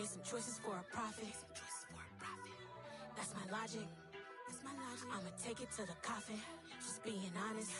Made some choices for a profit. That's my logic. I'ma take it to the coffin. Just being honest.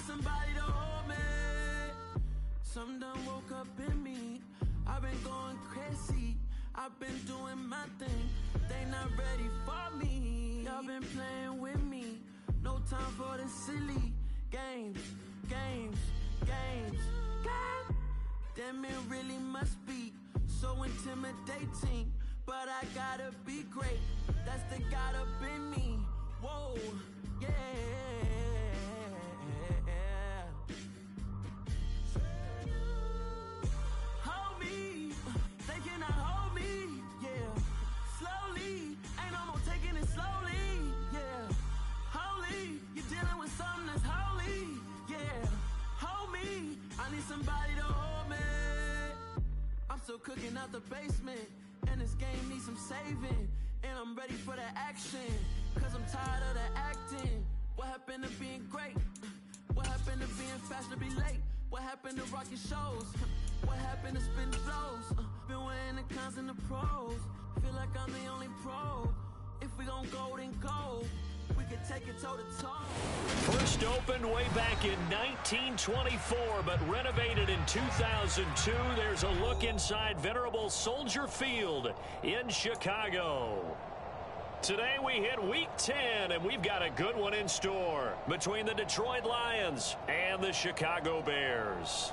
Somebody to hold me. Some done woke up in me. I've been going crazy. I've been doing my thing. They not ready for me. Y'all been playing with me. No time for the silly games. Damn, it really must be so intimidating. But I gotta be great. That's the God up in me. Whoa, yeah. Somebody to hold me. I'm still cooking out the basement, and this game needs some saving. And I'm ready for the action, cause I'm tired of the acting. What happened to being great? What happened to being fashionably late? What happened to rocking shows? What happened to spitting flows? Been wearing the cons and the pros. Feel like I'm the only pro. If we gon' go, then go. We could take it toe to toe. First opened way back in 1924, but renovated in 2002. There's a look inside venerable Soldier Field in Chicago. Today we hit Week 10, and we've got a good one in store between the Detroit Lions and the Chicago Bears.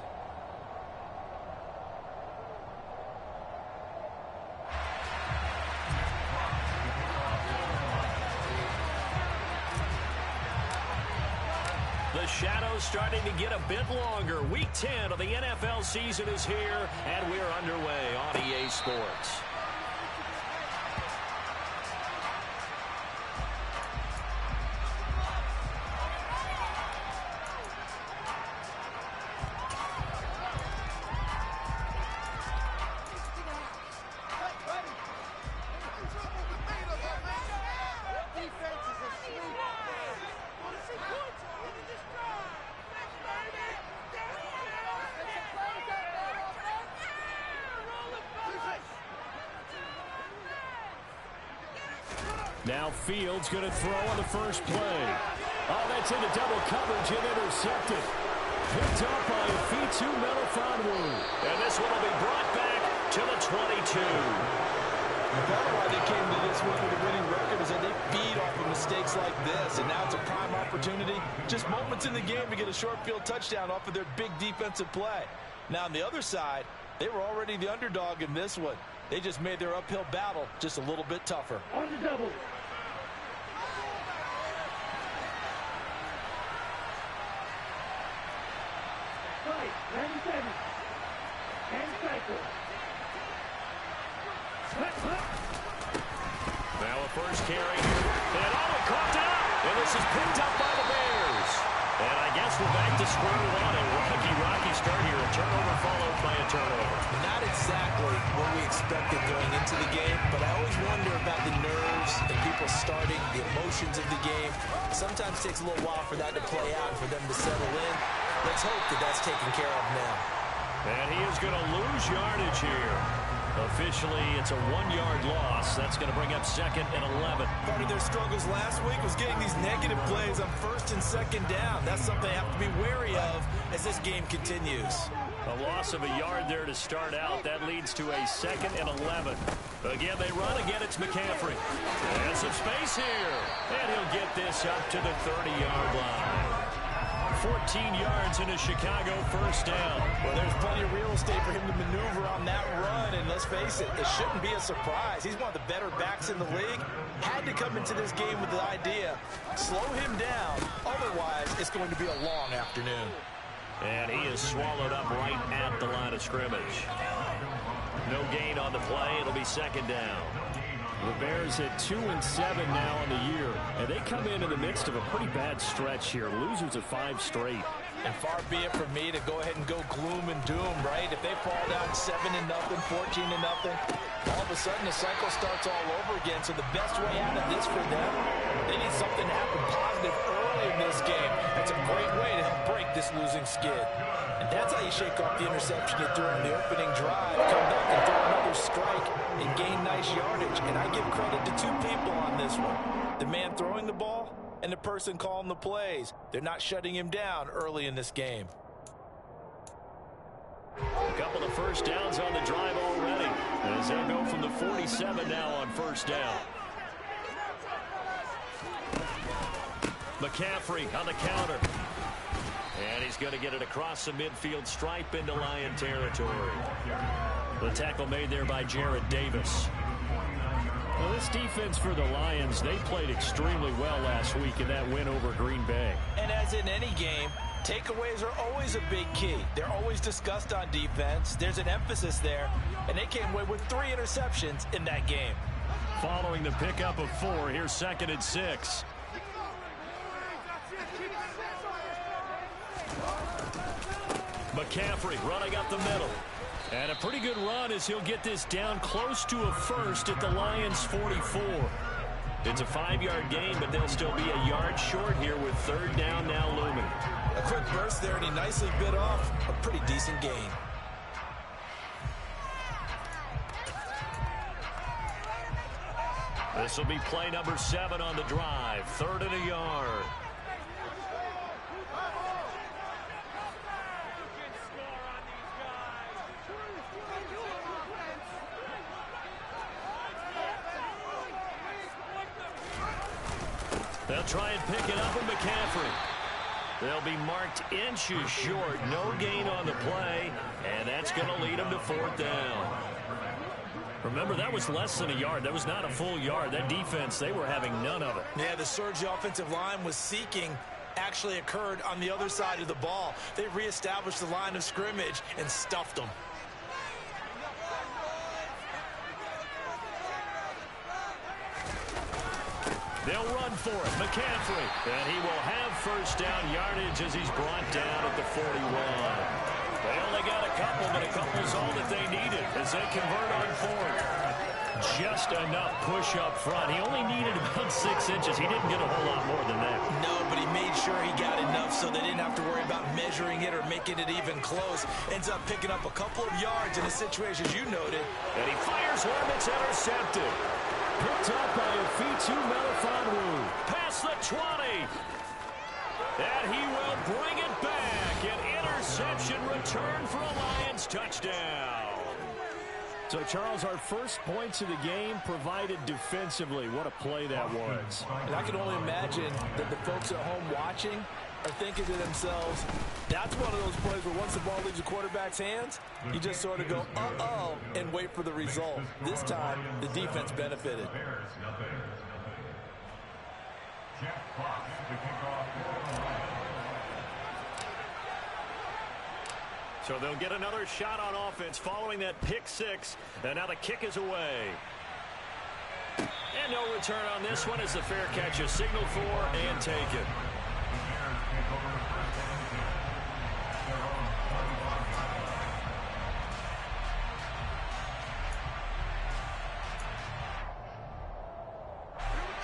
The shadow's starting to get a bit longer. Week 10 of the NFL season is here, and we're underway on EA Sports. Now Fields going to throw on the first play. Oh, that's into double coverage and intercepted. Picked up by Fitu Melifonwu. And this one will be brought back to the 22. Part of why they came to this one with a winning record is that they feed off of mistakes like this. And now it's a prime opportunity. Just moments in the game to get a short field touchdown off of their big defensive play. Now on the other side, they were already the underdog in this one. They just made their uphill battle just a little bit tougher. On the double. Right, 97. And cycle. Now a first carry. And he caught it up. And this is picked up by the Bears. And I guess we're back to square one. A rocky start here. A turnover followed by a turnover. Not exactly what we expected going into the game, but I always wonder about the nerves and people starting, the emotions of the game. Sometimes it takes a little while for that to play out and for them to settle in. Let's hope that that's taken care of now. And he is going to lose yardage here. Officially, it's a 1-yard loss. That's going to bring up 2nd and 11. Part of their struggles last week was getting these negative plays on 1st and 2nd down. That's something they have to be wary of as this game continues. A loss of a yard there to start out. That leads to a 2nd and 11. Again, they run. Again, it's McCaffrey. And some space here. And he'll get this up to the 30-yard line. 14 yards in a Chicago first down. Well, there's plenty of real estate for him to maneuver on that run, and let's face it, it shouldn't be a surprise. He's one of the better backs in the league. Had to come into this game with the idea, slow him down, otherwise it's going to be a long afternoon. And he is swallowed up right at the line of scrimmage. No gain on the play. It'll be 2nd down. The Bears at 2-7 now on the year, and they come in the midst of a pretty bad stretch here. Losers of 5 straight. And far be it from me to go ahead and go gloom and doom, right? If they fall down 7-0, 14-0, all of a sudden the cycle starts all over again. So the best way out of this for them, they need something to happen positive early in this game. That's a great way to help break this losing skid. And that's how you shake off the interception you threw in the opening drive. Come back and throw another strike and gain nice yardage. And I give credit to 2 people on this one. The man throwing the ball and the person calling the plays. They're not shutting him down early in this game. A couple of first downs on the drive already. As they'll go from the 47 now on first down. McCaffrey on the counter. And he's going to get it across the midfield stripe into Lion territory. The tackle made there by Jarrad Davis. Well, this defense for the Lions, they played extremely well last week in that win over Green Bay. And as in any game, takeaways are always a big key. They're always discussed on defense. There's an emphasis there. And they came away with 3 interceptions in that game. Following the pickup of 4, here's 2nd and 6. McCaffrey running up the middle. And a pretty good run as he'll get this down close to a first at the Lions' 44. It's a 5-yard gain, but they'll still be a yard short here with 3rd down now looming. A quick burst there, and he nicely bit off a pretty decent gain. This will be play number 7 on the drive. 3rd and a yard. They'll try and pick it up with McCaffrey. They'll be marked inches short. No gain on the play, and that's going to lead them to 4th down. Remember, that was less than a yard. That was not a full yard. That defense, they were having none of it. Yeah, the surge the offensive line was seeking actually occurred on the other side of the ball. They reestablished the line of scrimmage and stuffed them. They'll run for it. McCaffrey. And he will have first down yardage as he's brought down at the 41. They only got a couple, but a couple's all that they needed as they convert on 4th. Just enough push up front. He only needed about 6 inches. He didn't get a whole lot more than that. No, but he made sure he got enough so they didn't have to worry about measuring it or making it even close. Ends up picking up a couple of yards in a situation, as you noted. And he fires one that's intercepted. Picked up by Ofitu Melifonwu. Past the 20. And he will bring it back. An interception return for a Lions touchdown. So, Charles, our first points of the game provided defensively. What a play that was. And I can only imagine that the folks at home watching are thinking to themselves, that's one of those plays where once the ball leaves the quarterback's hands, you just sort of go, uh-oh, and wait for the result. This time, the defense benefited. So they'll get another shot on offense following that pick 6. And now the kick is away. And no return on this one as the fair catch is signaled for and taken.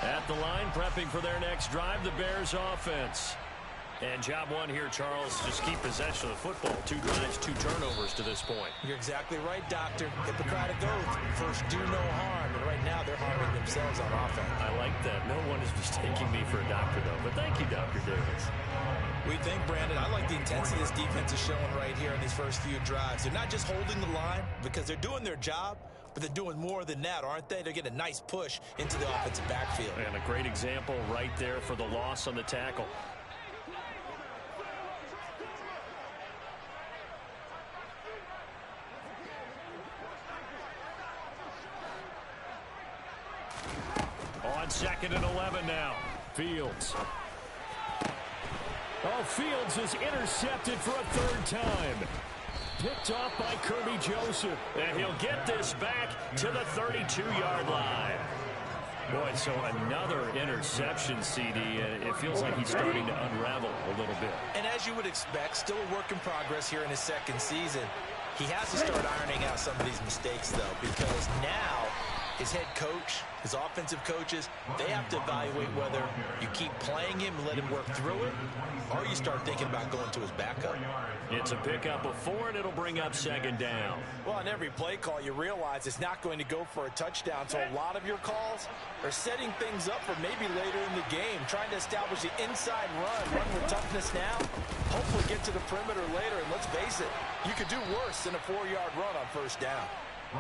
At the line, prepping for their next drive, the Bears offense. And job one here, Charles, just keep possession of the football. 2 drives, 2 turnovers to this point. You're exactly right, Doctor. Hippocratic oath. First, do no harm. And right now, they're harming themselves on offense. I like that. No one is mistaking me for a doctor, though. But thank you, Dr. Davis. We think, Brandon, I like the intensity this defense is showing right here in these first few drives. They're not just holding the line because they're doing their job, but they're doing more than that, aren't they? They're getting a nice push into the offensive backfield. And a great example right there for the loss on the tackle. On 2nd and 11 now. Fields. Oh, Fields is intercepted for a 3rd time. Picked off by Kirby Joseph. And he'll get this back to the 32-yard line. Boy, so another interception, CD. It feels like he's starting to unravel a little bit. And as you would expect, still a work in progress here in his 2nd season. He has to start ironing out some of these mistakes, though, because now his head coach, his offensive coaches, they have to evaluate whether you keep playing him and let him work through it, or you start thinking about going to his backup. It's a pickup of 4, and it'll bring up 2nd down. Well, on every play call, you realize it's not going to go for a touchdown, so a lot of your calls are setting things up for maybe later in the game, trying to establish the inside run with toughness now, hopefully get to the perimeter later, and let's face it, you could do worse than a 4-yard run on 1st down.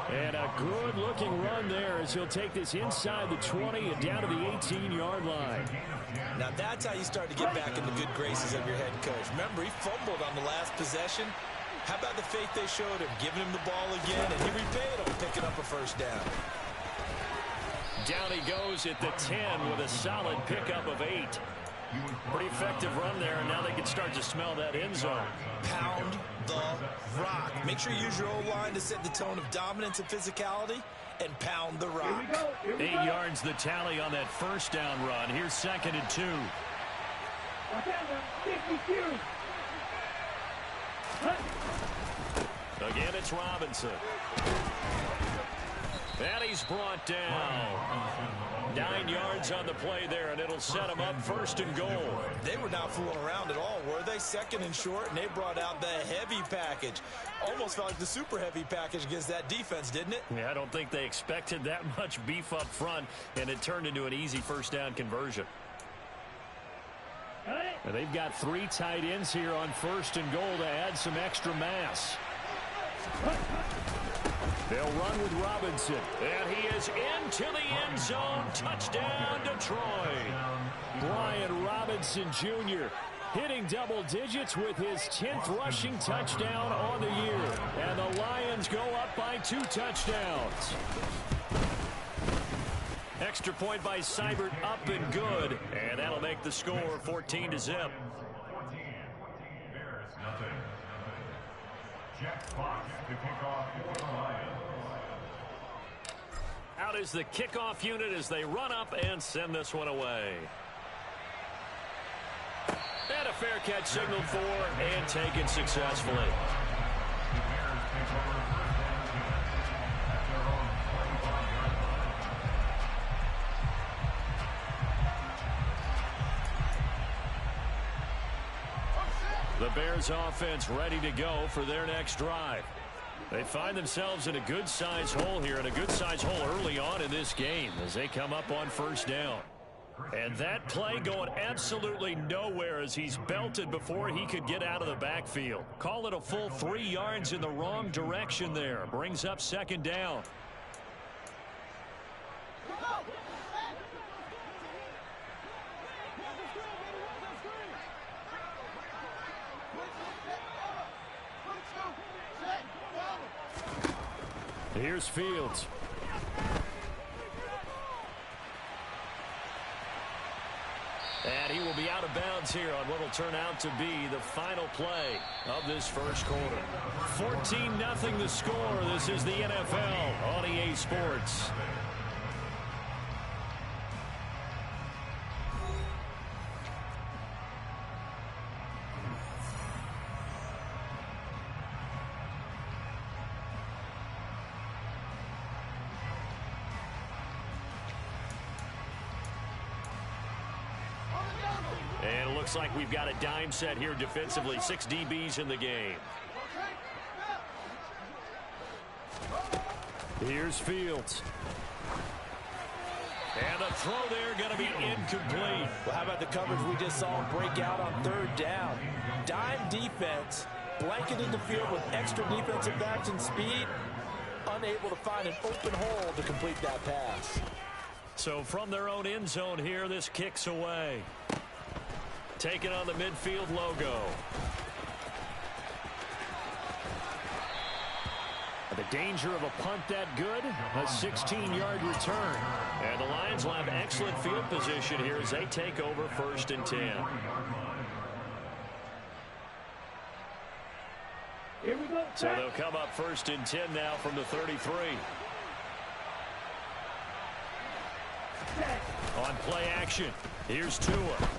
And a good-looking run there as he'll take this inside the 20 and down to the 18-yard line. Now that's how you start to get back in the good graces of your head coach. Remember, he fumbled on the last possession. How about the faith they showed him, giving him the ball again, and he repaid him, picking up a 1st down. Down he goes at the 10 with a solid pickup of 8. Pretty effective run there, and now they can start to smell that end zone. Pound the rock. Make sure you use your O-line to set the tone of dominance and physicality, and pound the rock. 8 yards the tally on that 1st down run. Here's 2nd and 2. Again, it's Robinson. And he's brought down. 9 yards on the play there, and it'll set him up 1st and goal. They were not fooling around at all, were they? 2nd and short, and they brought out the heavy package. Almost felt like the super heavy package against that defense, didn't it? Yeah, I don't think they expected that much beef up front, and it turned into an easy 1st down conversion. And they've got 3 tight ends here on 1st and goal to add some extra mass. They'll run with Robinson. And he is into the end zone. Touchdown, Detroit. Brian Robinson Jr. hitting double digits with his 10th rushing touchdown on the year. And the Lions go up by 2 touchdowns. Extra point by Seibert, up and good. And that'll make the score 14-0. Out is the kickoff unit as they run up and send this one away. And a fair catch signaled for and taken successfully. The Bears offense ready to go for their next drive. They find themselves in a good-sized hole here, and a good-sized hole early on in this game as they come up on 1st down. And that play going absolutely nowhere as he's belted before he could get out of the backfield. Call it a full 3 yards in the wrong direction there. Brings up 2nd down. Here's Fields. And he will be out of bounds here on what will turn out to be the final play of this 1st quarter. 14-0 the score. This is the NFL on EA Sports. looks like we've got a dime set here defensively. 6 DBs in the game. Here's Fields. And the throw there going to be incomplete. Well, how about the coverage we just saw him break out on 3rd down? Dime defense, blanketing the field with extra defensive backs and speed, unable to find an open hole to complete that pass. So from their own end zone here, this kicks away. Taking on the midfield logo. The danger of a punt that good, a 16-yard return. And the Lions will have excellent field position here as they take over 1st and 10. Here we go. So they'll come up 1st and 10 now from the 33. On play action, here's Tua.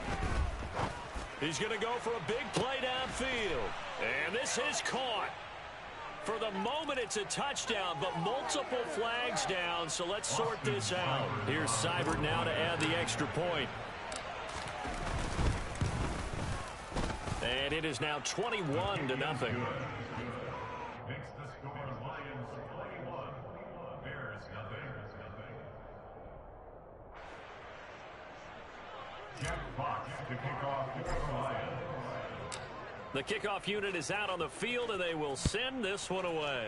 He's going to go for a big play downfield. And this is caught. For the moment, it's a touchdown, but multiple flags down, so let's sort this out. Here's Seibert now to add the extra point. And it is now 21-0. Makes the score Lions 21, Bears nothing. Jeff Fox to kick off for the Lions. The kickoff unit is out on the field, and they will send this one away.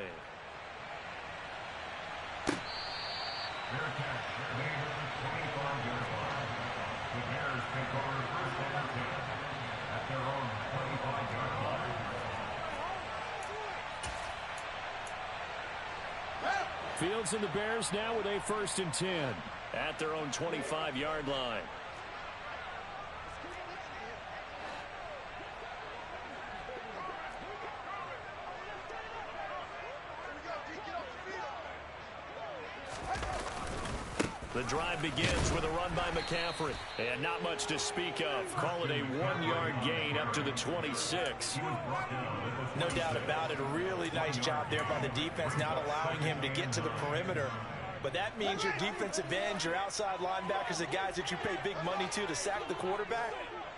Bearcats made at the 25-yard line. The Bears take over 1st and 10 at their own 25-yard line. Fields and the Bears now with a 1st and 10. At their own 25-yard line. The drive begins with a run by McCaffrey. And not much to speak of. Call it a 1-yard gain up to the 26. No doubt about it. A really nice job there by the defense, not allowing him to get to the perimeter. But that means your defensive ends, your outside linebackers, the guys that you pay big money to sack the quarterback,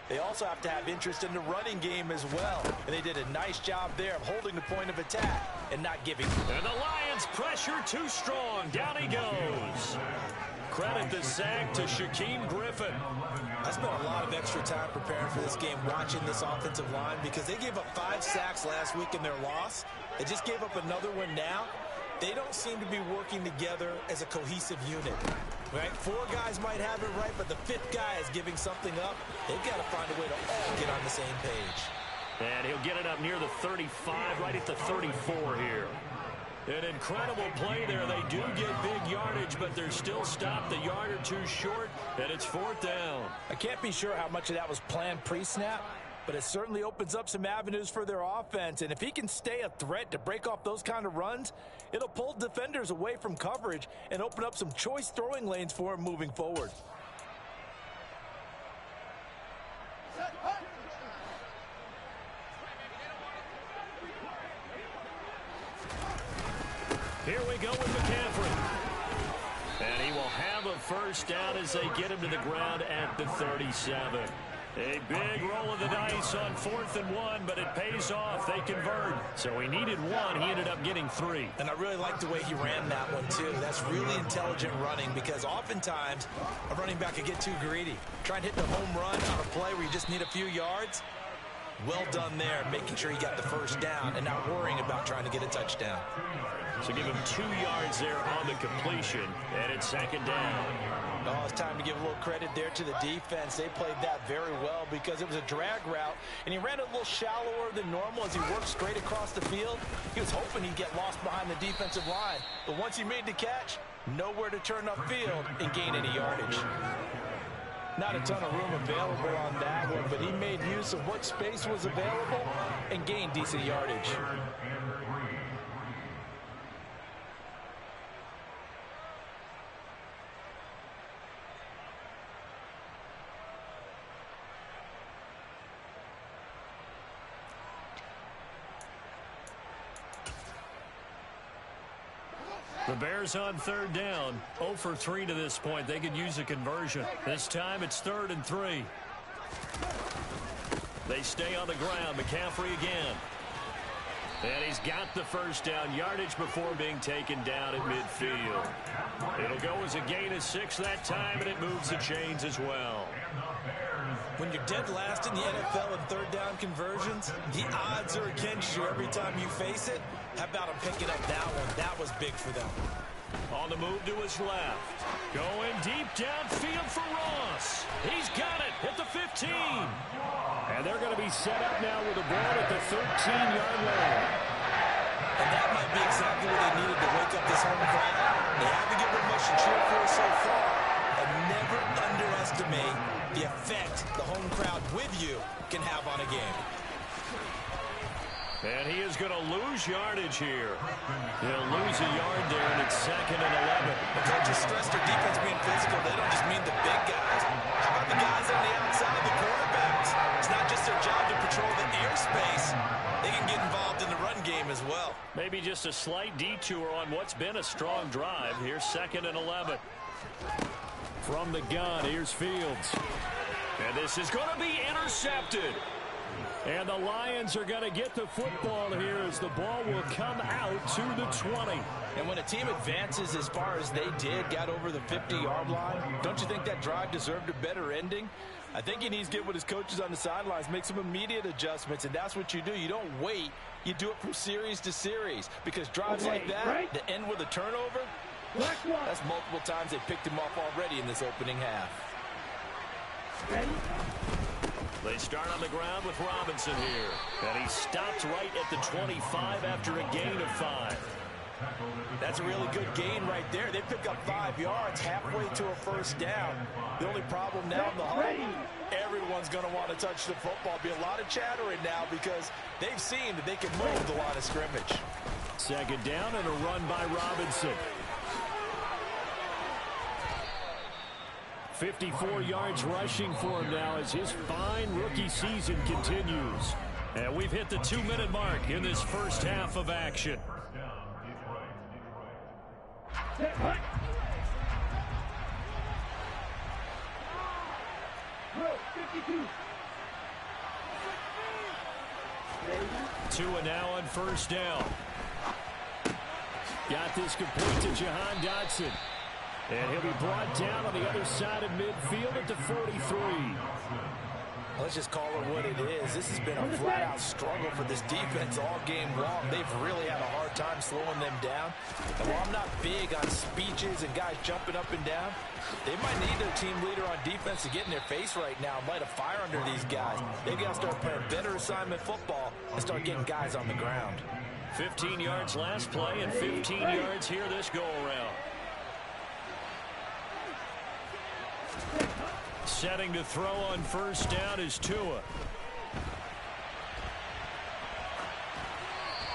they also have to have interest in the running game as well. And they did a nice job there of holding the point of attack and not giving. And the Lions pressure too strong. Down he goes. Credit the sack to Shaquem Griffin. I spent a lot of extra time preparing for this game, watching this offensive line, because they gave up 5 sacks last week in their loss. They just gave up another one now. They don't seem to be working together as a cohesive unit. Right? 4 guys might have it right, but the 5th guy is giving something up. They've got to find a way to all get on the same page. And he'll get it up near the 35, right at the 34 here. An incredible play there. They do get big yardage, but they're still stopped a yard or two short, and it's 4th down. I can't be sure how much of that was planned pre-snap, but it certainly opens up some avenues for their offense. And if he can stay a threat to break off those kind of runs, it'll pull defenders away from coverage and open up some choice throwing lanes for him moving forward. Here we go with McCaffrey. And he will have a 1st down as they get him to the ground at the 37. A big roll of the dice on 4th and 1, but it pays off. They convert. So he needed 1. He ended up getting 3. And I really like the way he ran that one, too. That's really intelligent running, because oftentimes a running back could get too greedy. Trying to hit the home run on a play where you just need a few yards. Well done there, making sure he got the 1st down and not worrying about trying to get a touchdown. So give him 2 yards there on the completion, and it's 2nd down. Oh, it's time to give a little credit there to the defense. They played that very well because it was a drag route, and he ran it a little shallower than normal as he worked straight across the field. He was hoping he'd get lost behind the defensive line, but once he made the catch, nowhere to turn upfield and gain any yardage. Not a ton of room available on that one, but he made use of what space was available and gained decent yardage. The Bears on 3rd down, 0 for 3 to this point. They could use a conversion. This time it's 3rd and 3. They stay on the ground. McCaffrey again. And he's got the first down yardage before being taken down at midfield. It'll go as a gain of 6 that time, and it moves the chains as well. When you're dead last in the NFL in third down conversions, the odds are against you every time you face it. How about him picking up that one? That was big for them. On the move to his left. Going deep downfield for Ross. He's got it at the 15. And they're going to be set up now with the ball at the 13-yard line. And that might be exactly what they needed to wake up this home crowd. They haven't given much to cheer for so far. And never underestimate the effect the home crowd with you can have on a game. And he is going to lose yardage here. He'll lose a yard there, and it's 2nd and 11. The coaches stress their defense being physical. They don't just mean the big guys. How about the guys on the outside, the quarterbacks? It's not just their job to patrol the airspace. They can get involved in the run game as well. Maybe just a slight detour on what's been a strong drive. Here's 2nd and 11. From the gun, here's Fields. And this is going to be intercepted. And the Lions are going to get the football here as the ball will come out to the 20. And when a team advances as far as they did, got over the 50-yard line, don't you think that drive deserved a better ending? I think he needs to get with his coaches on the sidelines, make some immediate adjustments, and that's what you do. You don't wait. You do it from series to series, because drives like that, that end with a turnover, that's multiple times they picked him off already in this opening half. They start on the ground with Robinson here. And he stopped right at the 25 after a gain of 5. That's a really good gain right there. They pick up 5 yards halfway to a first down. The only problem now in the huddle, everyone's going to want to touch the football. Be a lot of chattering now because they've seen that they can move the line of scrimmage. 2nd down and a run by Robinson. 54 yards rushing for him now as his fine rookie season continues. And we've hit the 2-minute mark in this first half of action. Tua now on first down. Got this complete to Jahan Dotson. And he'll be brought down on the other side of midfield at the 43. Let's just call it what it is. This has been a flat-out struggle for this defense all game long. They've really had a hard time slowing them down. And while I'm not big on speeches and guys jumping up and down, they might need their team leader on defense to get in their face right now and light a fire under these guys. They've got to start playing better assignment football and start getting guys on the ground. 15 yards last play and 15 yards here this go-around. Setting to throw on first down is Tua.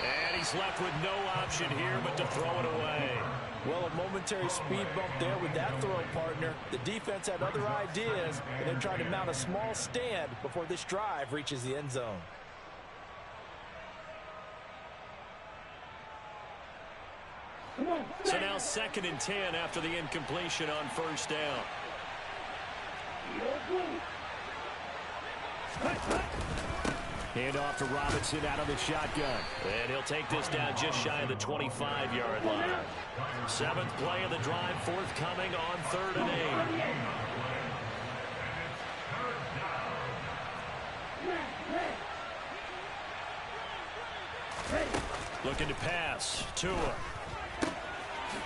And he's left with no option here but to throw it away. Well, a momentary speed bump there with that throw partner. The defense had other ideas, and they're trying to mount a small stand before this drive reaches the end zone. So now 2nd and 10 after the incompletion on first down. Hand off to Robinson out of the shotgun. And he'll take this down just shy of the 25-yard line. 7th play of the drive forthcoming on 3rd and 8. Looking to pass. Tua.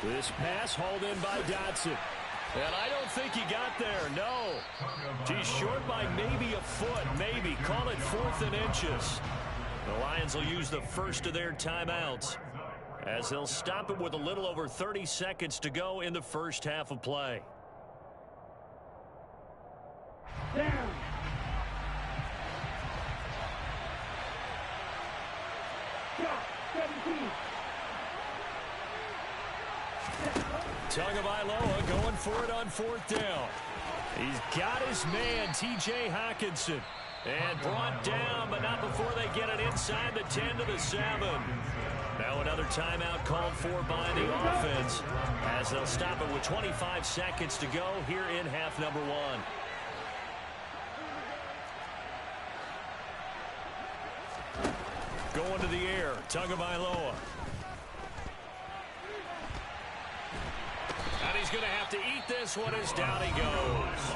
This pass hauled in by Dotson. And I don't think he got there, no. He's short by maybe a foot, maybe. Call it 4th and inches. The Lions will use the first of their timeouts as they'll stop it with a little over 30 seconds to go in the first half of play. Down. Shot, 17. Tagovailoa going for it on 4th down. He's got his man, T.J. Hockenson. And brought down, but not before they get it inside the 10 to the 7. Now another timeout called for by the offense as they'll stop it with 25 seconds to go here in half number 1. going to the air. Tagovailoa. And he's going to have to eat this one as down he goes.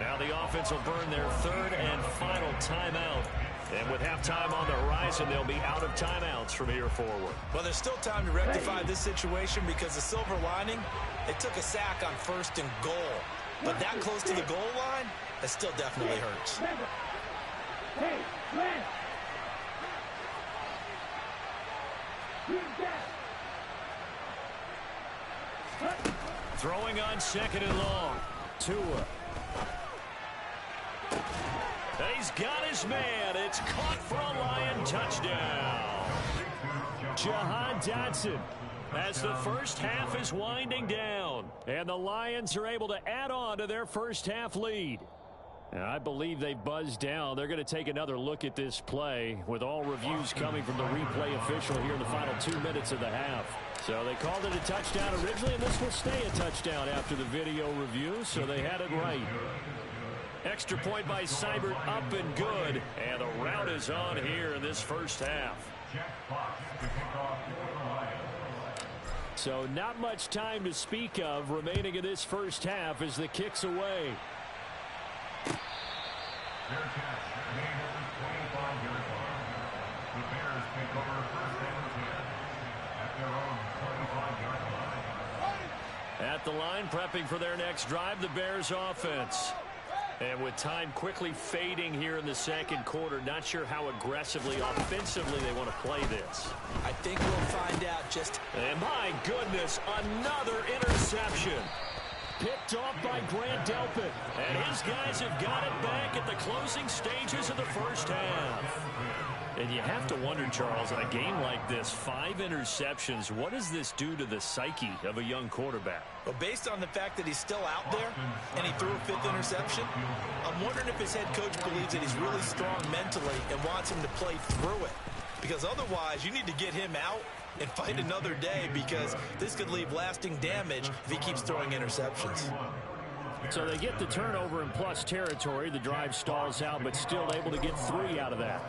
Now the offense will burn their third and final timeout. And with halftime on the horizon, they'll be out of timeouts from here forward. Well, there's still time to rectify this situation because the silver lining, they took a sack on 1st and goal. But that close to the goal line, that still definitely hurts. Hey, Glenn! Throwing on 2nd and long. Tua. He's got his man. It's caught for a Lion touchdown. Jahan Dotson as the first half is winding down. And the Lions are able to add on to their first half lead. And I believe they buzzed down. They're going to take another look at this play with all reviews coming from the replay official here in the final 2 minutes of the half. So they called it a touchdown originally, and this will stay a touchdown after the video review, so they had it right. Extra point by Seibert, up and good. And the route is on here in this first half. So not much time to speak of remaining in this first half as the kick's away. The Bears take over 1st and 10 at their own 25-yard line. At the line, prepping for their next drive, the Bears offense. And with time quickly fading here in the second quarter, not sure how aggressively, offensively they want to play this. I think we'll find out just... And my goodness, another interception. Picked off by Grant Delpit. And his guys have got it back at the closing stages of the first half. And you have to wonder, Charles, in a game like this, 5 interceptions, what does this do to the psyche of a young quarterback? Well, based on the fact that he's still out there and he threw a 5th interception, I'm wondering if his head coach believes that he's really strong mentally and wants him to play through it. Because otherwise, you need to get him out and fight another day, because this could leave lasting damage if he keeps throwing interceptions. So they get the turnover in plus territory. The drive stalls out, but still able to get 3 out of that.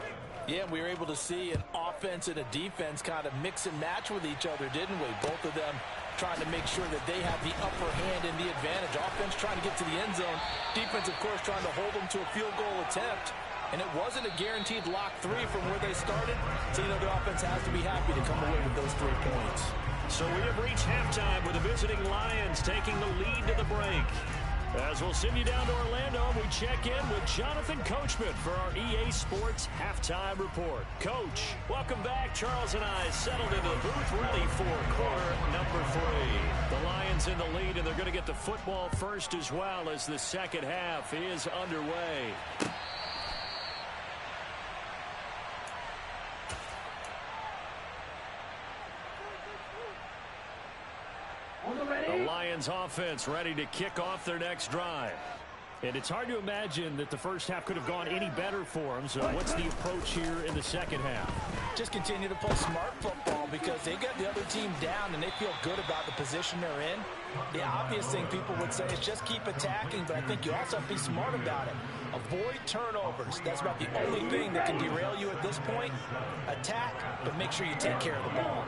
Yeah, we were able to see an offense and a defense kind of mix and match with each other, didn't we? Both of them trying to make sure that they have the upper hand and the advantage. Offense trying to get to the end zone. Defense, of course, trying to hold them to a field goal attempt. And it wasn't a guaranteed lock 3 from where they started. So, you know, the offense has to be happy to come away with those 3 points. So we have reached halftime with the visiting Lions taking the lead to the break. As we'll send you down to Orlando, we check in with Jonathan Coachman for our EA Sports Halftime Report. Coach, welcome back. Charles and I settled into the booth ready for quarter number 3. The Lions in the lead, and they're going to get the football first as well as the second half is underway. The Lions offense ready to kick off their next drive. And it's hard to imagine that the first half could have gone any better for them. So what's the approach here in the second half? Just continue to play smart football, because they got the other team down and they feel good about the position they're in. The obvious thing people would say is just keep attacking, but I think you also have to be smart about it. Avoid turnovers. That's about the only thing that can derail you at this point. Attack, but make sure you take care of the ball.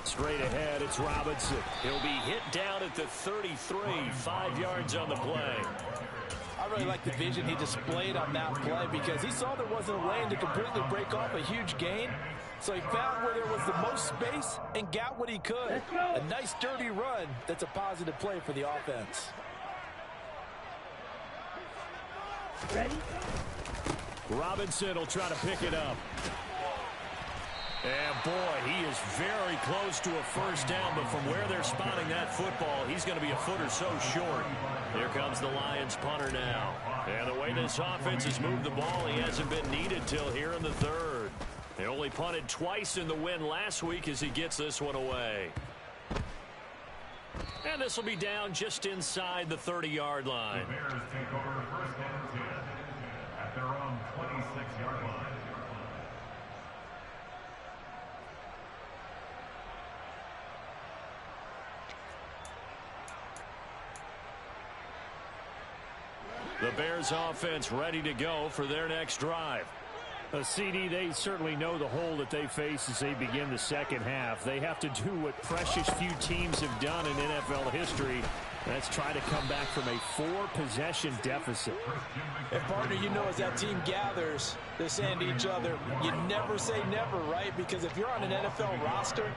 Straight ahead, it's Robinson. He'll be hit down at the 33, 5 yards on the play. I really like the vision he displayed on that play, because he saw there wasn't a lane to completely break off a huge gain. So he found where there was the most space and got what he could. A nice dirty run that's a positive play for the offense. Ready? Robinson will try to pick it up. And boy, he is very close to a first down, but from where they're spotting that football, he's going to be a foot or so short. Here comes the Lions punter now. And the way this offense has moved the ball, he hasn't been needed till here in the third. He only punted twice in the win last week as he gets this one away. And this will be down just inside the 30-yard line. The Bears take over 1st and 10 at their own 26-yard line. The Bears offense ready to go for their next drive. CD, they certainly know the hole that they face as they begin the second half. They have to do what precious few teams have done in NFL history. That's try to come back from a 4-possession deficit. And partner, you know, as that team gathers, they're saying to each other, you never say never, right? Because if you're on an NFL roster,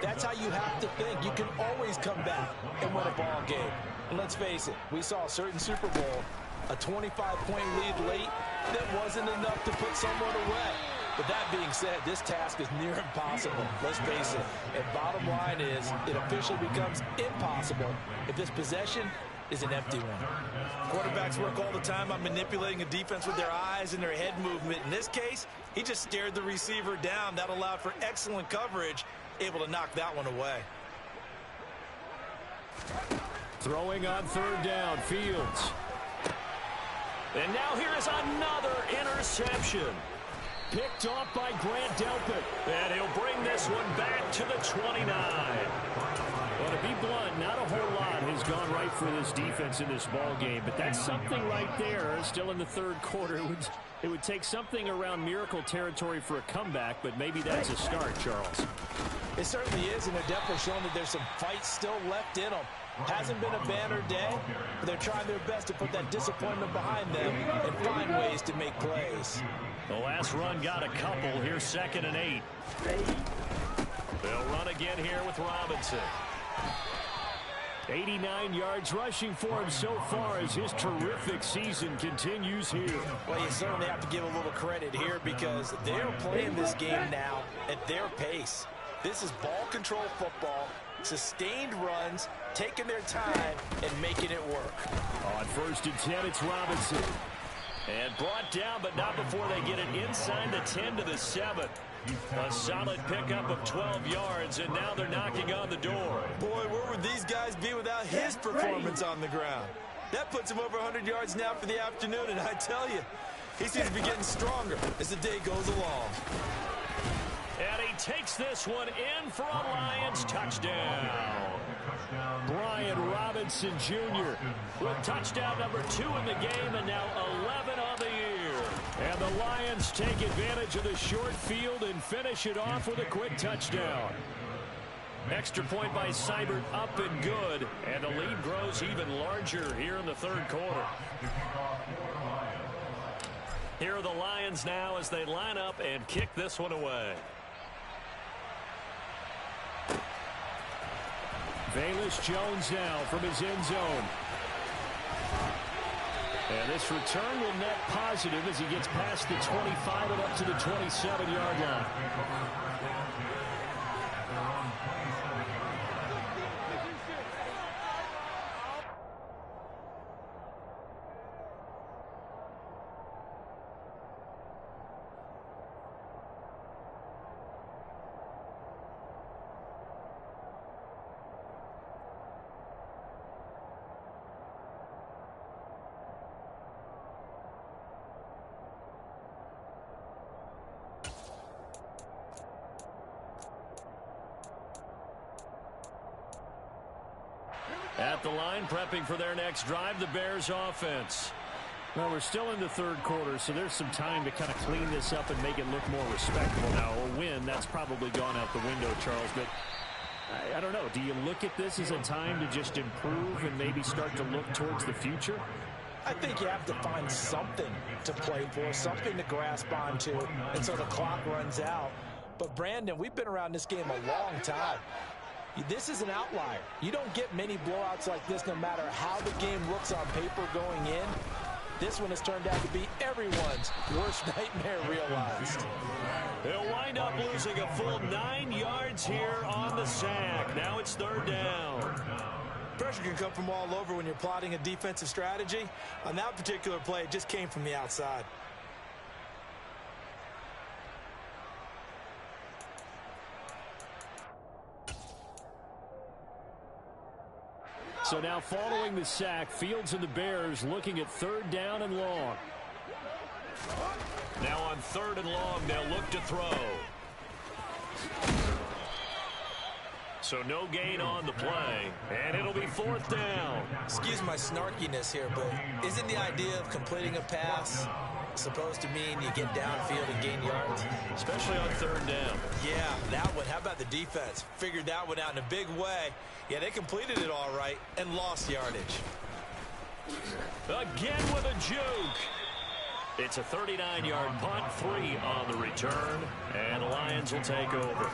that's how you have to think. You can always come back and win a ball game. And let's face it, we saw a certain Super Bowl, a 25-point lead late, that wasn't enough to put someone away. But that being said, this task is near impossible. Let's face it. And bottom line is, it officially becomes impossible if this possession is an empty one. Quarterbacks work all the time on manipulating a defense with their eyes and their head movement. In this case, he just stared the receiver down. That allowed for excellent coverage, able to knock that one away. Throwing on third down, Fields. And now here is another interception. Picked off by Grant Delpit. And he'll bring this one back to the 29. Well, to be blunt, not a whole lot has gone right for this defense in this ball game, but that's something right there. Still in the third quarter. It would take something around miracle territory for a comeback, but maybe that's a start, Charles. It certainly is, and they're definitely showing that there's some fight still left in them. Hasn't been a banner day, but they're trying their best to put that disappointment behind them and find ways to make plays. The last run got a couple. Here's 2nd and 8. They'll run again here with Robinson. 89 yards rushing for him so far as his terrific season continues here. Well, you certainly have to give a little credit here because they're playing this game now at their pace. This is ball control football, sustained runs, taking their time, and making it work. On 1st and 10, it's Robinson. And brought down, but not before they get it inside the 10 to the 7. A solid pickup of 12 yards, and now they're knocking on the door. Boy, where would these guys be without his performance on the ground? That puts him over 100 yards now for the afternoon, and I tell you, he seems to be getting stronger as the day goes along. And he takes this one in for a Lions touchdown. Brian Robinson Jr. with touchdown number 2 in the game, and now 11 on the year. And the Lions take advantage of the short field and finish it off with a quick touchdown. Extra point by Seibert, up and good. And the lead grows even larger here in the third quarter. Here are the Lions now as they line up and kick this one away. Velus Jones now from his end zone. And this return will net positive as he gets past the 25 and up to the 27-yard line. At the line, prepping for their next drive, the Bears offense. Well, we're still in the third quarter, so there's some time to kind of clean this up and make it look more respectable. Now, a win, that's probably gone out the window, Charles, but I don't know. Do you look at this as a time to just improve and maybe start to look towards the future? I think you have to find something to play for, something to grasp onto until the clock runs out. But, Brandon, we've been around this game a long time. This is an outlier. You don't get many blowouts like this no matter how the game looks on paper going in. This one has turned out to be everyone's worst nightmare realized. They'll wind up losing a full 9 yards here on the sack. Now it's third down. Pressure can come from all over when you're plotting a defensive strategy. On that particular play, it just came from the outside. So now following the sack, Fields and the Bears looking at third down and long. Now on third and long, they'll look to throw. So no gain on the play, and it'll be 4th down. Excuse my snarkiness here, but isn't the idea of completing a pass supposed to mean you get downfield and gain yards? Especially on 3rd down. Yeah, that one. How about the defense? Figured that one out in a big way. Yeah, they completed it all right and lost yardage. Again with a juke. It's a 39-yard punt, 3 on the return, and the Lions will take over.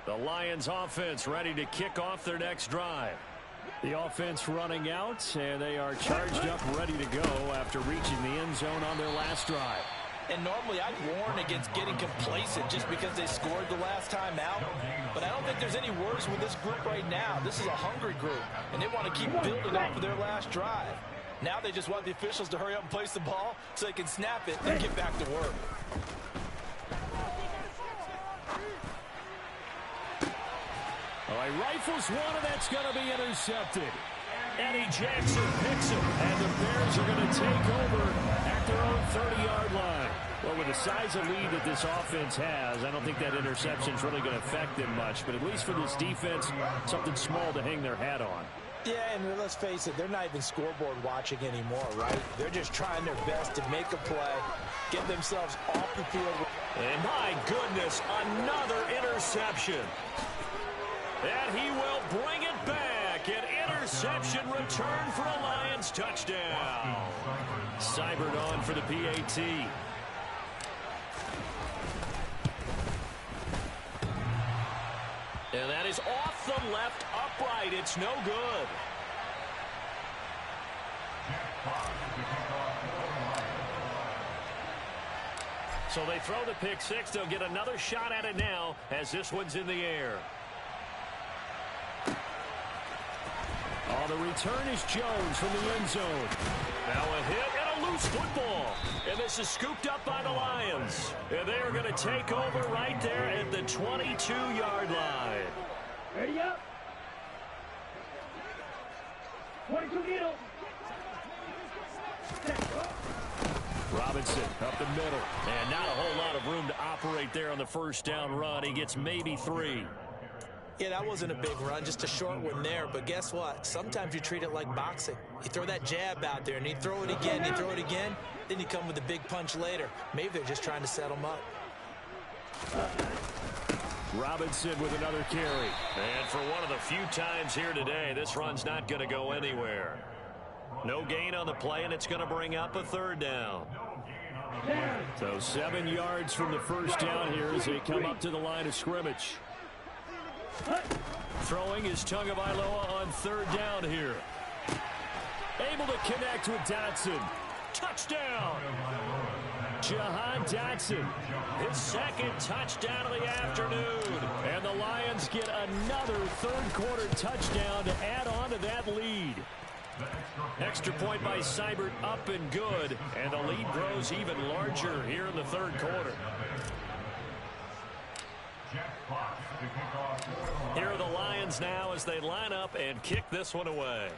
The Lions offense ready to kick off their next drive. The offense running out, and they are charged up, ready to go after reaching the end zone on their last drive. And normally I'd warn against getting complacent just because they scored the last time out. But I don't think there's any worse with this group right now. This is a hungry group, and they want to keep building off of their last drive. Now they just want the officials to hurry up and place the ball so they can snap it and get back to work. All right, rifles one, and that's going to be intercepted. Eddie Jackson picks him, and the Bears are going to take over at their own 30-yard line. Well, with the size of lead that this offense has, I don't think that interception is really going to affect them much. But at least for this defense, something small to hang their hat on. Yeah, and let's face it, they're not even scoreboard watching anymore, right? They're just trying their best to make a play, get themselves off the field. And my goodness, another interception. And he will bring it back. An interception return for a Lions touchdown. Seibert on for the PAT. And that is off the left upright. It's no good. So they throw the pick six. They'll get another shot at it now as this one's in the air. On the return is Jones from the end zone. Now a hit and a loose football. And this is scooped up by the Lions. And they are going to take over right there at the 22-yard line. Ready up. 22 middle. Robinson up the middle. And not a whole lot of room to operate there on the first down run. He gets maybe 3. Yeah, that wasn't a big run, just a short one there. But guess what? Sometimes you treat it like boxing. You throw that jab out there, and you throw it again, you throw it again, then you come with a big punch later. Maybe they're just trying to set them up. Robinson with another carry. And for one of the few times here today, this run's not going to go anywhere. No gain on the play, and it's going to bring up a 3rd down. So 7 yards from the first down here as they come up to the line of scrimmage. Throwing is Tagovailoa on 3rd down here. Able to connect with Dotson. Touchdown! Jahan Dotson. His second touchdown of the afternoon. And the Lions get another third-quarter touchdown to add on to that lead. Extra point by Seibert up and good. And the lead grows even larger here in the third quarter. Here are the Lions now as they line up and kick this one away.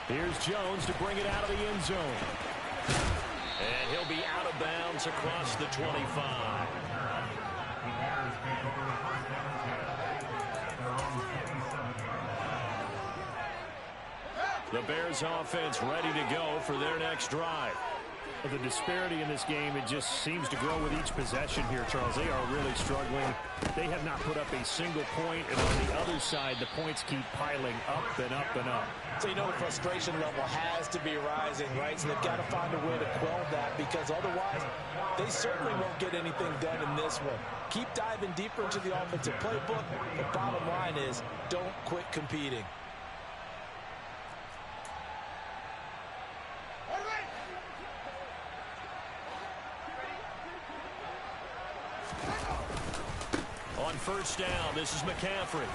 Here's Jones to bring it out of the end zone. And he'll be out of bounds across the 25. The Bears offense ready to go for their next drive. The disparity in this game, it just seems to grow with each possession here, Charles. They are really struggling. They have not put up a single point, and on the other side, the points keep piling up and up and up. So you know the frustration level has to be rising, right? So they've got to find a way to quell that, because otherwise they certainly won't get anything done in this one. Keep diving deeper into the offensive playbook. The bottom line is don't quit competing. On first down, this is McCaffrey.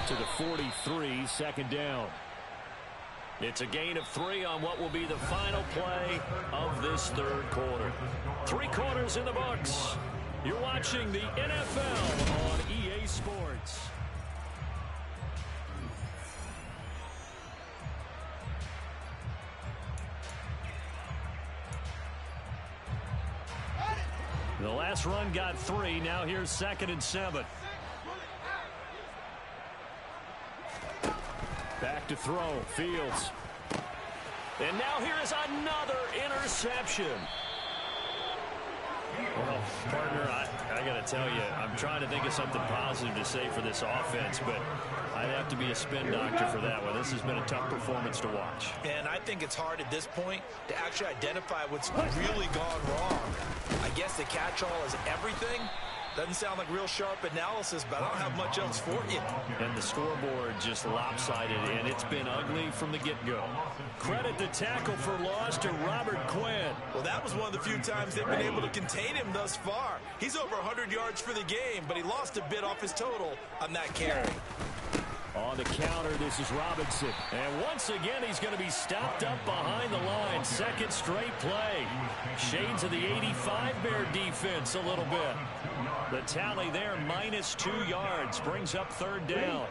To the 43, 2nd down. It's a gain of 3 on what will be the final play of this third quarter. 3 quarters in the books. You're watching the NFL on EA Sports. The last run got 3. Now here's 2nd and 7. Back to throw. Fields. And now here is another interception. Well, partner, I got to tell you, I'm trying to think of something positive to say for this offense, but I'd have to be a spin doctor for that one. This has been a tough performance to watch. And I think it's hard at this point to actually identify what's really gone wrong. I guess the catch-all is everything. Doesn't sound like real sharp analysis, but I don't have much else for you. And the scoreboard just lopsided, and it's been ugly from the get-go. Credit the tackle for loss to Robert Quinn. Well, that was one of the few times they've been able to contain him thus far. He's over 100 yards for the game, but he lost a bit off his total on that carry. On the counter, this is Robinson. And once again, he's going to be stopped up behind the line. Second straight play. Shades of the 85 Bear defense a little bit. The tally there, -2 yards. Brings up 3rd down.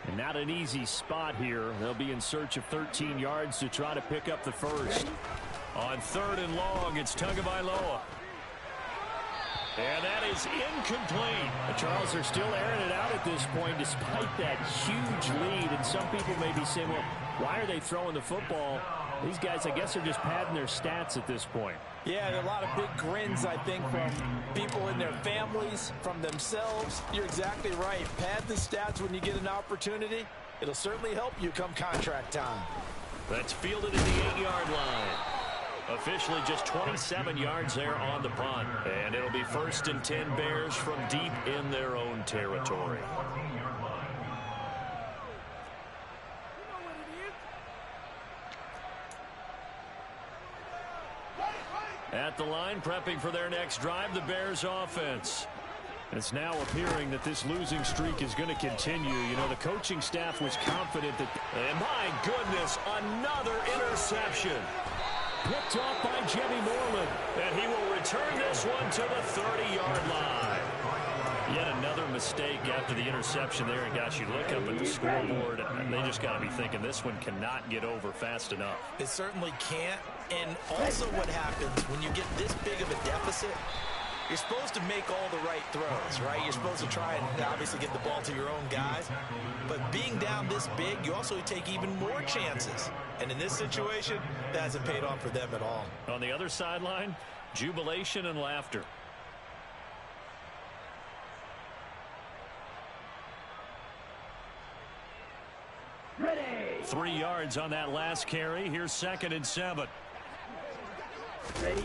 And not an easy spot here. They'll be in search of 13 yards to try to pick up the first. On 3rd and long, it's Tagovailoa. And that is incomplete. Charles, are still airing it out at this point despite that huge lead. And some people may be saying, well, why are they throwing the football? These guys, I guess, are just padding their stats at this point. Yeah, there are a lot of big grins, I think, from people in their families, from themselves. You're exactly right. Pad the stats when you get an opportunity. It'll certainly help you come contract time. That's fielded at the 8-yard line. Officially just 27 yards there on the punt. And it'll be 1st and 10 Bears from deep in their own territory. At the line, prepping for their next drive, the Bears offense. It's now appearing that this losing streak is going to continue. You know, the coaching staff was confident that... And my goodness, another interception. Picked off by Jimmy Moreland. And he will return this one to the 30-yard line. Yet another mistake after the interception there. And gosh, you look up at the scoreboard, and they just got to be thinking this one cannot get over fast enough. It certainly can't. And also what happens when you get this big of a deficit, you're supposed to make all the right throws, right? You're supposed to try and obviously get the ball to your own guys. But being down this big, you also take even more chances. And in this situation, that hasn't paid off for them at all. On the other sideline, jubilation and laughter. Ready. 3 yards on that last carry. Here's 2nd and 7. Ready.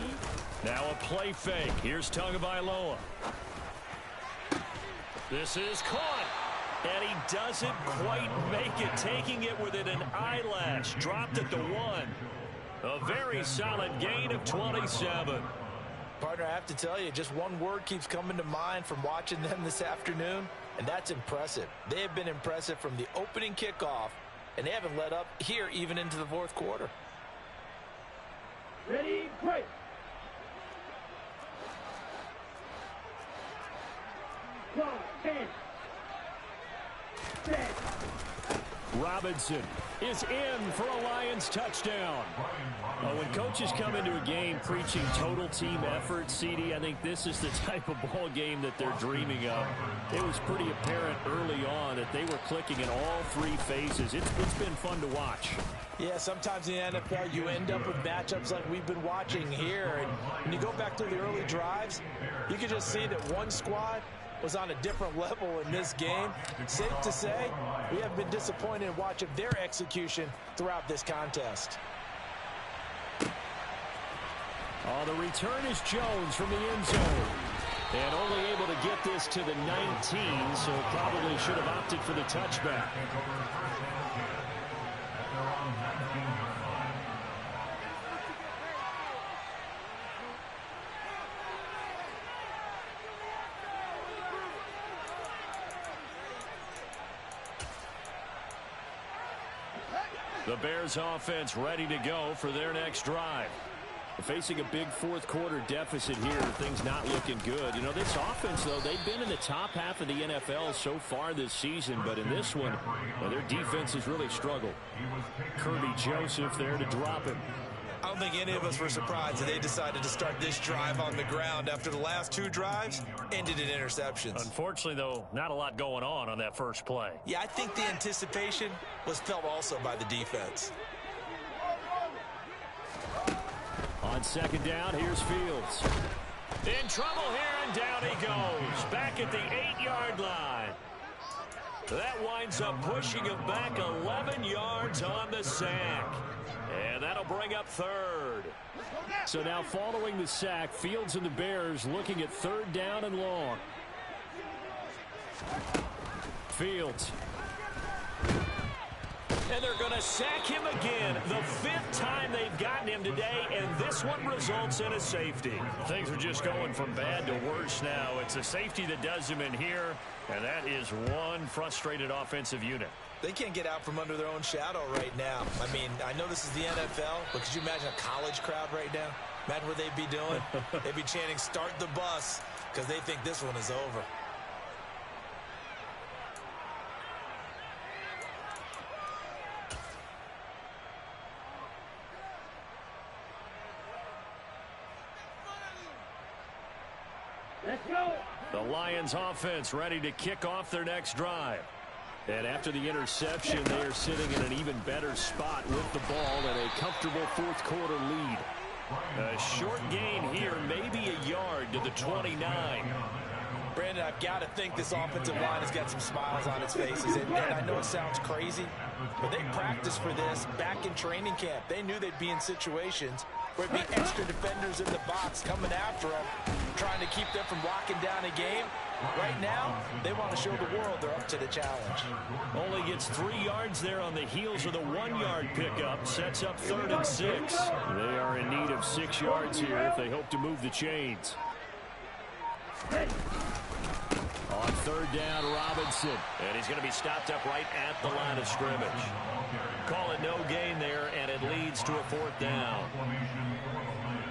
Now a play fake. Here's Tagovailoa. This is caught. And he doesn't quite make it, taking it within an eyelash. Dropped at the 1. A very solid gain of 27. Partner, I have to tell you, just one word keeps coming to mind from watching them this afternoon, and that's impressive. They have been impressive from the opening kickoff, and they haven't let up here even into the 4th quarter. Ready, break. Clock, 10. Set. Robinson is in for a Lions touchdown. When coaches come into a game preaching total team effort, CD, I think this is the type of ball game that they're dreaming of. It was pretty apparent early on that they were clicking in all 3 phases. It's been fun to watch. Yeah, sometimes in the NFL you end up with matchups like we've been watching here. And when you go back to the early drives, you can just see that one squad was on a different level in this game. Safe to say, we have been disappointed in watching their execution throughout this contest. The return is Jones from the end zone. And only able to get this to the 19, so probably should have opted for the touchback. The Bears offense ready to go for their next drive. Facing a big fourth-quarter deficit here, things not looking good. You know, this offense, though, they've been in the top half of the NFL so far this season, but in this one, well, their defense has really struggled. Kirby Joseph there to drop him. I don't think any of us were surprised that they decided to start this drive on the ground after the last two drives ended in interceptions. Unfortunately, though, not a lot going on that first play. Yeah, I think the anticipation was felt also by the defense. On second down, here's Fields. In trouble here, and down he goes. Back at the 8-yard line. That winds up pushing him back 11 yards on the sack. And that'll bring up third. So now following the sack, Fields and the Bears looking at third down and long. Fields. And they're going to sack him again. The 5th time they've gotten him today, and this one results in a safety. Things are just going from bad to worse now. It's a safety that does him in here, and that is one frustrated offensive unit. They can't get out from under their own shadow right now. I mean, I know this is the NFL, but could you imagine a college crowd right now? Imagine what they'd be doing. They'd be chanting, "Start the bus," because they think this one is over. Let's go. The Lions offense ready to kick off their next drive. And after the interception, they are sitting in an even better spot with the ball and a comfortable fourth-quarter lead. A short gain here, maybe a yard to the 29. Brandon, I've got to think this offensive line has got some smiles on its faces. And I know it sounds crazy, but they practiced for this back in training camp. They knew they'd be in situations where it'd be extra defenders in the box coming after them, trying to keep them from locking down a game. Right now, they want to show the world they're up to the challenge. Only gets 3 yards there on the heels of the 1-yard pickup. Sets up 3rd and 6. They are in need of 6 yards here if they hope to move the chains. On third down, Robinson. And he's going to be stopped up right at the line of scrimmage. Call it no gain there, and it leads to a 4th down.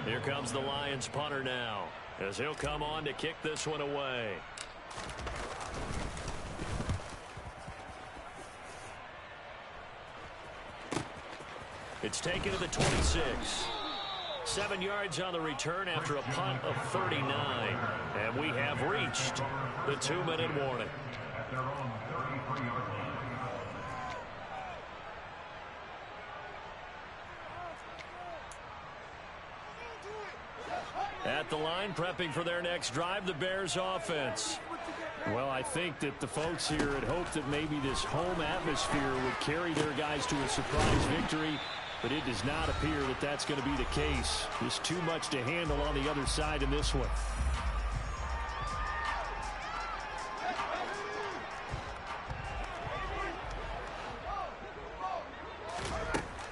Here comes the Lions punter now, as he'll come on to kick this one away. It's taken to the 26. 7 yards on the return after a punt of 39. And we have reached the 2-minute warning. At their own 33-yard line. At the line, prepping for their next drive, the Bears offense. Well, I think that the folks here had hoped that maybe this home atmosphere would carry their guys to a surprise victory, but it does not appear that that's going to be the case. Just too much to handle on the other side in this one.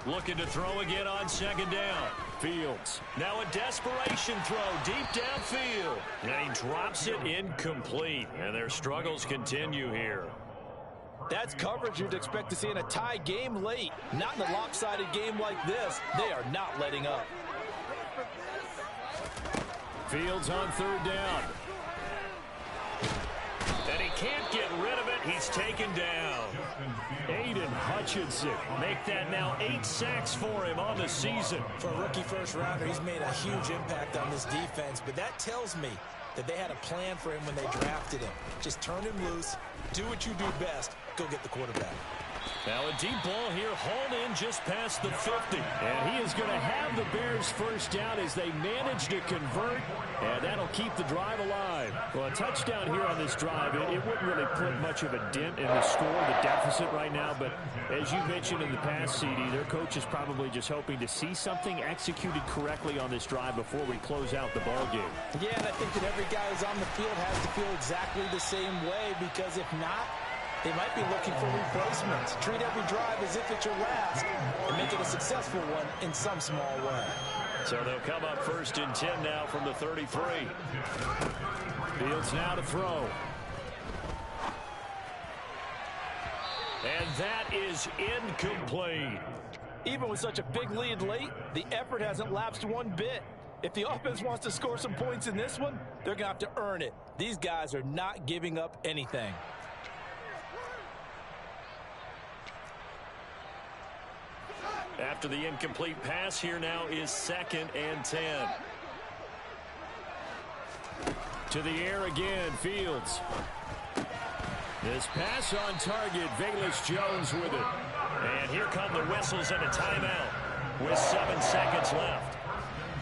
Looking to throw again on second down. Fields. Now a desperation throw deep downfield. And he drops it incomplete. And their struggles continue here. That's coverage you'd expect to see in a tie game late. Not in a lopsided game like this. They are not letting up. Fields on third down. And he can't get rid of it. He's taken down. Aiden Hutchinson. Make that now 8 sacks for him on the season. For a rookie first-rounder, he's made a huge impact on this defense, but that tells me that they had a plan for him when they drafted him. Just turn him loose, do what you do best, go get the quarterback. Now a deep ball here, hauled in just past the 50. And he is going to have the Bears first down as they manage to convert, and that'll keep the drive alive. Well, a touchdown here on this drive, it wouldn't really put much of a dent in the score, the deficit right now, but as you mentioned in the past, CD, their coach is probably just hoping to see something executed correctly on this drive before we close out the ball game. Yeah, and I think that every guy who's on the field has to feel exactly the same way, because if not, they might be looking for replacements. Treat every drive as if it's your last and make it a successful one in some small way. So they'll come up 1st and 10 now from the 33. Fields now to throw. And that is incomplete. Even with such a big lead late, the effort hasn't lapsed one bit. If the offense wants to score some points in this one, they're going to have to earn it. These guys are not giving up anything. After the incomplete pass, here now is 2nd and 10. To the air again, Fields. This pass on target, Velus Jones with it. And here come the whistles and a timeout with 7 seconds left.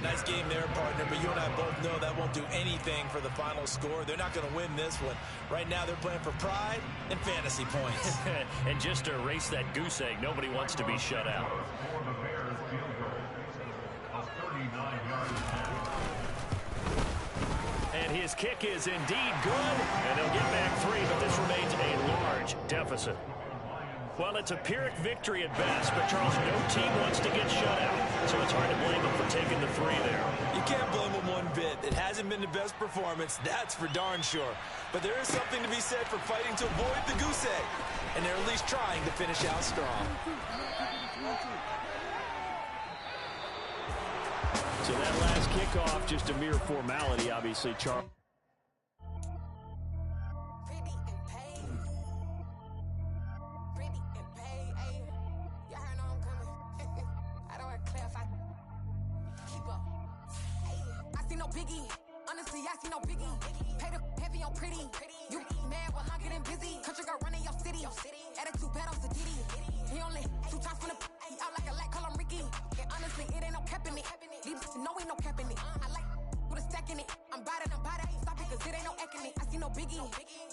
Nice game there, partner, but you and I both know that won't do anything for the final score. They're not going to win this one. Right now, they're playing for pride and fantasy points. And just to erase that goose egg, nobody wants to be shut out. For the Bears, field goal of 39 yards. And his kick is indeed good, and they'll get back 3, but this remains a large deficit. Well, it's a Pyrrhic victory at best, but Charles, no team wants to get shut out, so it's hard to blame them for taking the 3 there. You can't blame them one bit. It hasn't been the best performance, that's for darn sure. But there is something to be said for fighting to avoid the goose egg, and they're at least trying to finish out strong. So that last kickoff, just a mere formality, obviously, Charles. Biggie, honestly, I see no biggie. Pay the heavy on pretty. You mad while I'm getting busy. Country girl running your city. Attitude bad on Sadidi. He only 2 times from the he out like a light, call him Ricky. And honestly, it ain't no cap in it. These know ain't no cap in it. I like with a stack in it. I'm bad at Stop it, cause it ain't no eck in it. I see no biggie.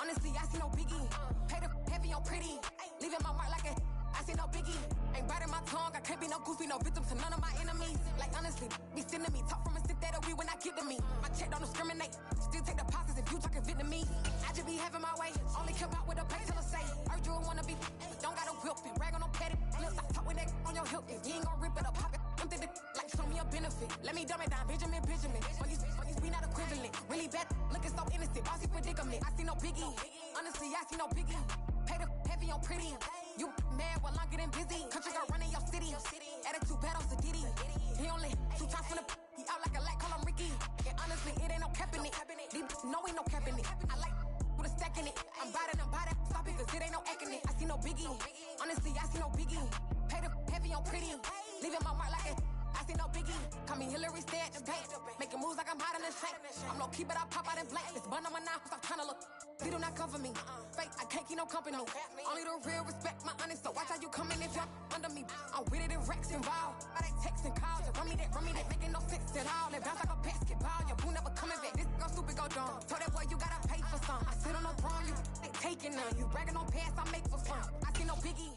Honestly, I see no biggie. Pay the heavy on pretty. Leaving my mark like a I see no biggie. Ain't biting my tongue. I can't be no goofy, no victim to none of my enemies. Like honestly, be sending me talk from a sit that'll be when I get to me. My check don't discriminate. Still take deposits if you talking Vietnamese. I just be having my way. Only come out with a pay till I say. Heard you wanna be, don't got a whip and rag on no petty. Lips I talk with that on your hip. If you ain't gon' rip it up, pop it. I'm thinking like show me a benefit. Let me dumb it down, Benjamin. For you we not equivalent. Really bad, looking so innocent. Bossy predicament. I see no biggie. Honestly, I see no biggie. Pay the heavy on pretty. You mad while I'm getting busy. Country girl running your city. Attitude bad on Sadidi. He only 2 times from the he out like a light, call him Ricky. And honestly, it ain't no cap in it. These know ain't no cap in it. I like with a stack in it. I'm biting. Stop it, cause it ain't no eck in it. I see no biggie. Honestly, I see no biggie. Pay the heavy on pretty. Leaving my mark like a I see no biggie. Call me Hillary, stay at the bank. Making moves like I'm hiding in shank. I'm low key, but I pop out in blank. This bun on my knife, stop trying to look. They do not cover me. Fake, I can't keep no company. Only the real respect my honest. So watch how you come in if you're under me. I'm with it and Rex involved. I they text and call. Just run me that. Making no sense at all. They bounce like a basketball. Your boo never coming back. This go stupid, go dumb. Told that boy you gotta pay for some. I sit on no throne, you ain't taking none. You bragging on pants, I make for fun. I see no biggie.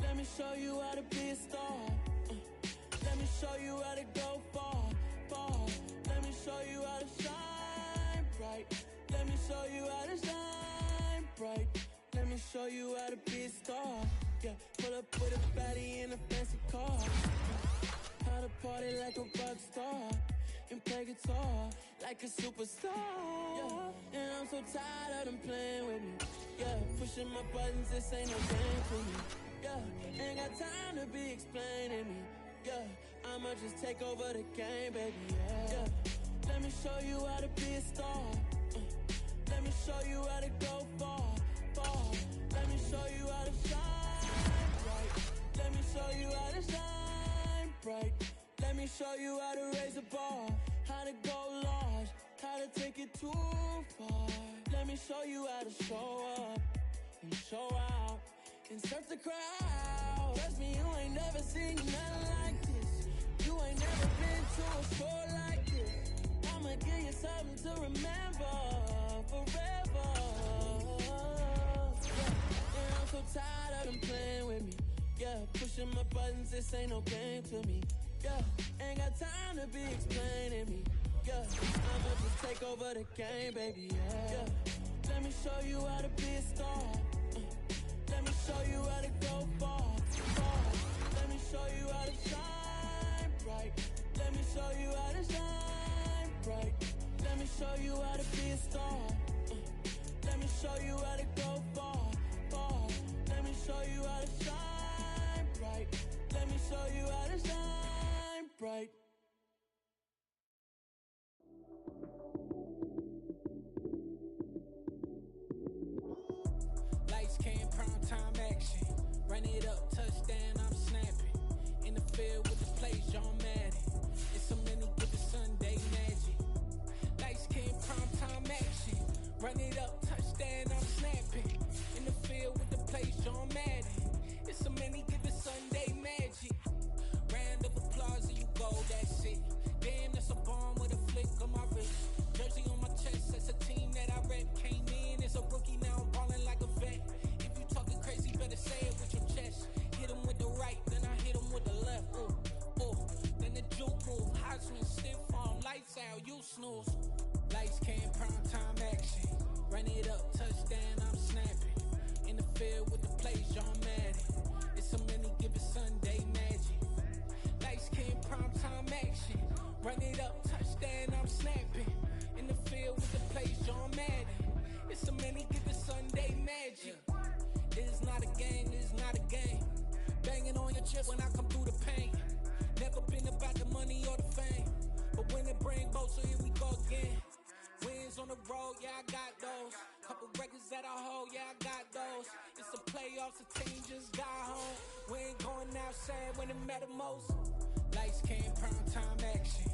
Let me show you how to be a star. Let me show you how to go far. Let me show you how to shine bright. Let me show you how to shine bright. Let me show you how to be a star. Yeah, pull up with a baddie in a fancy car. How to party like a rock star and play guitar like a superstar. Yeah, and I'm so tired of them playing with me. Yeah, pushing my buttons, this ain't no game for me. Yeah, ain't got time to be explaining me. Yeah, I'ma just take over the game, baby. Yeah, let me show you how to be a star. Let me show you how to go far. Let me show you how to shine bright. Let me show you how to shine bright. Let me show you how to raise a bar, how to go large, how to take it too far. Let me show you how to show up and show out and surf the crowd. Trust me, you ain't never seen nothing like this. You ain't never been to a show like this. I'ma give you something to remember forever. Yeah, and I'm so tired of them playing with me. Yeah, pushing my buttons, this ain't no game to me. Yeah, ain't got time to be explaining me. Yeah, I'ma just take over the game, baby. Yeah, let me show you how to be a star. Let me show you how to go far, far. Let me show you how to shine bright. Let me show you how to shine bright. Let me show you how to be a star. Let me show you how to go far, far. Let me show you how to shine bright. Let me show you how to shine bright. Lights came, prime time action. Run it up, touchdown, I'm snapping. In the field with the plays, John Madden. It's so many with the Sunday magic. Lights came, prime time action. Run it up, touchdown, I'm snapping. In the field with the plays, John Madden. It's so many give the Sunday magic. Round of applause and you go, that's it. Damn, that's a bomb with a flick on my wrist. Jersey on my chest, that's a team that I rep. Came in as a rookie, now I'm ballin' like a vet. If you talking crazy, better say it with your chest. Hit him with the right, then I hit him with the left. Ooh, ooh, then the juke move. High swing, stiff arm, lights out, you snooze. Lights came, prime time action. Run it up, touchdown, I'm snapping. In the field with the plays, John Madden. It's so many, give it Sunday magic. Lights came, prime time action. Run it up, touchdown, I'm snapping. In the field with the plays, John Madden. It's so many, give it Sunday magic. This is not a game, this is not a game. Banging on your chest when I come through the pain. Never been about the money or the fame. But when it bring both, so here we go again. Wins on the road, yeah, I got those. Couple records that I hold, yeah, I got those. It's the playoffs, the team just got home. We ain't going outside when it matter most. Lights came, prime time action.